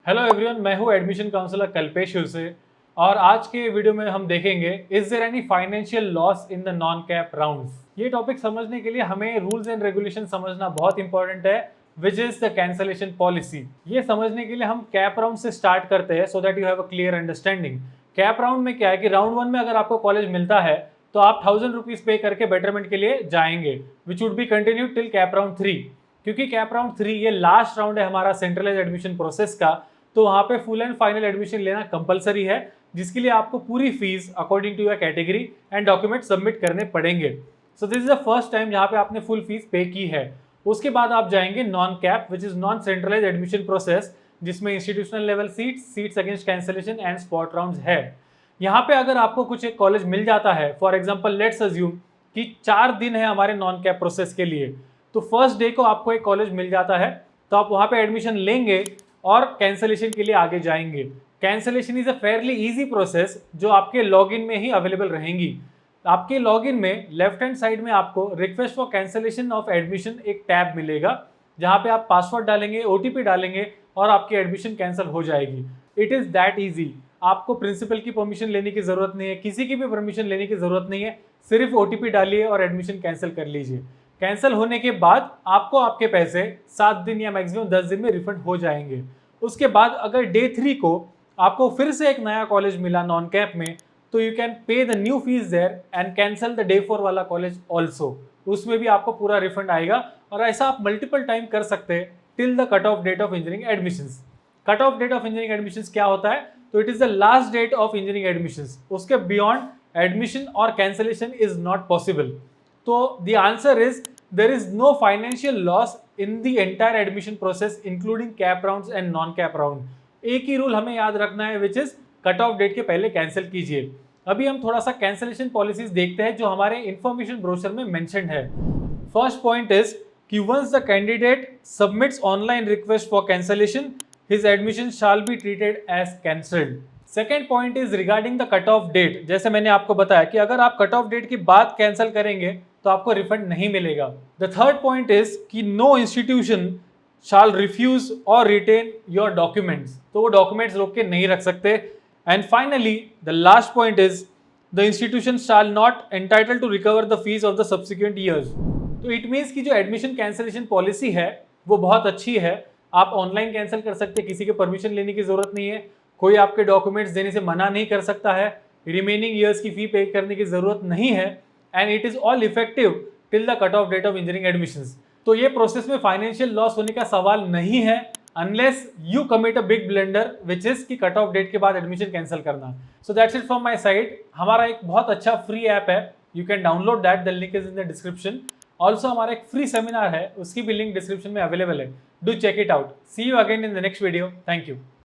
Hello everyone, मैं हूं admission counsellor Kalpesh से। और आज के वीडियो में हम देखेंगे is there any financial loss in the non cap rounds. ये टॉपिक समझने के लिए हमें रूल्स एंड रेगुलेशन समझना बहुत इंपॉर्टेंट है, which is the cancellation policy. ये समझने के लिए हम कैप राउंड से स्टार्ट करते हैं so that you have a clear understanding. Cap round में क्या है कि राउंड 1 में अगर आपको कॉलेज मिलता है तो आप 1000 रुपीज पे करके बेटरमेंट के लिए जाएंगे, which would be continue till cap round 3। क्योंकि कैप राउंड 3 ये लास्ट राउंड है हमारा सेंट्रलाइज एडमिशन प्रोसेस का, तो वहाँ पे फुल एंड फाइनल एडमिशन लेना कंपलसरी है, जिसके लिए आपको पूरी fees according to your category and document submit करने पड़ेंगे। So this is the first time जहाँ पे आपने फुल फीस पे की है। उसके बाद आप जाएंगे non CAP which is non centralize admission process, जिसमें institutional level seats against cancellation and spot rounds है। यहाँ पे अगर आपको कुछ एक कॉलेज मिल जाता है, फॉर एग्जाम्पल लेट्स अज्यूम कि 4 दिन है हमारे नॉन कैप प्रोसेस के लिए, तो फर्स्ट डे को आपको एक कॉलेज मिल जाता है तो आप वहाँ पे एडमिशन लेंगे और कैंसलेशन के लिए आगे जाएंगे। Cancellation is a fairly easy process जो आपके लॉगिन में ही अवेलेबल रहेंगी। आपके लॉगिन में लेफ्ट हैंड साइड में आपको request for cancellation of admission एक टैब मिलेगा, जहां पे आप पासवर्ड डालेंगे, ओटीपी डालेंगे और आपकी एडमिशन कैंसिल हो जाएगी। It is that easy. आपको प्रिंसिपल की परमिशन लेने की जरूरत नहीं है, किसी की भी परमिशन लेने की जरूरत नहीं है, सिर्फ ओटीपी डालिए और एडमिशन कैंसिल कर लीजिए। कैंसिल होने के बाद आपको आपके पैसे 7 दिन या मैक्सिमम 10 दिन में रिफंड हो जाएंगे। उसके बाद अगर डे 3 को आपको फिर से एक नया कॉलेज मिला नॉन कैप में, तो you can pay the new fees there and cancel the day 4 वाला कॉलेज ऑल्सो। उसमें भी आपको पूरा रिफंड आएगा और ऐसा आप मल्टीपल टाइम कर सकते हैं till the cut off date of engineering admissions. Cut off date of engineering admissions क्या होता है? तो it is the last date of engineering admissions. उसके बियॉन्ड एडमिशन और कैंसिलेशन इज नॉट पॉसिबल। तो the answer is there is no financial loss in the entire admission process including cap rounds and non cap round। एक ही rule हमें याद रखना है which is cut off date के पहले cancel कीजिए। अभी हम थोड़ा सा कैंसिलेशन पॉलिसीज देखते हैं जो हमारे इंफॉर्मेशन ब्रोशर में मेंशन्ड है। फर्स्ट पॉइंट इज कि once the candidate submits online request for cancellation his admission shall be treated as cancelled. Second point is regarding the cut off date. जैसे मैंने आपको बताया कि अगर आप कट ऑफ डेट के बाद कैंसिल करेंगे तो आपको रिफंड नहीं मिलेगा। द थर्ड पॉइंट इज कि नो इंस्टीट्यूशन शाल रिफ्यूज और रिटेन योर डॉक्यूमेंट्स, तो वो डॉक्यूमेंट्स रोक के नहीं रख सकते। And finally the last point is the institution shall not entitle to recover the fees of the subsequent years. तो इट मीन्स कि जो एडमिशन कैंसिलेशन पॉलिसी है वो बहुत अच्छी है। आप ऑनलाइन कैंसिल कर सकते हैं, किसी के परमिशन लेने की जरूरत नहीं है, कोई आपके डॉक्यूमेंट्स देने से मना नहीं कर सकता है, रिमेनिंग ईयर्स की फी पे करने की जरूरत नहीं है, and it is all effective till the cut off date of engineering admissions. तो ये प्रोसेस में फाइनेंशियल लॉस होने का सवाल नहीं है unless you commit a big blunder which is की कट ऑफ डेट के बाद एडमिशन कैंसिल करना। So that's it from my side. हमारा एक बहुत अच्छा फ्री ऐप है, you can download that, the link is in the description. Also हमारा एक फ्री सेमिनार है, उसकी भी लिंक डिस्क्रिप्शन में अवेलेबल है, do check it out. See you again in the next video. Thank you.